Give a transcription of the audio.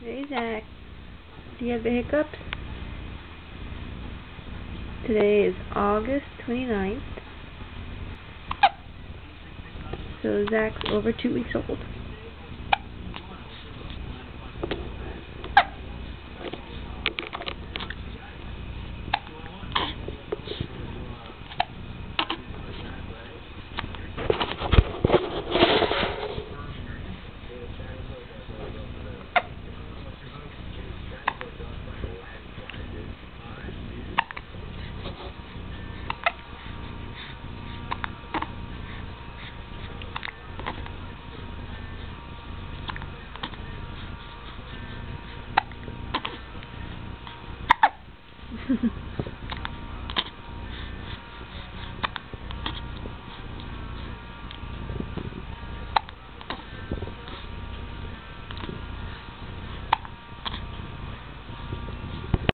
Hey Zach, do you have the hiccups? Today is August 29th, so Zach's over 2 weeks old.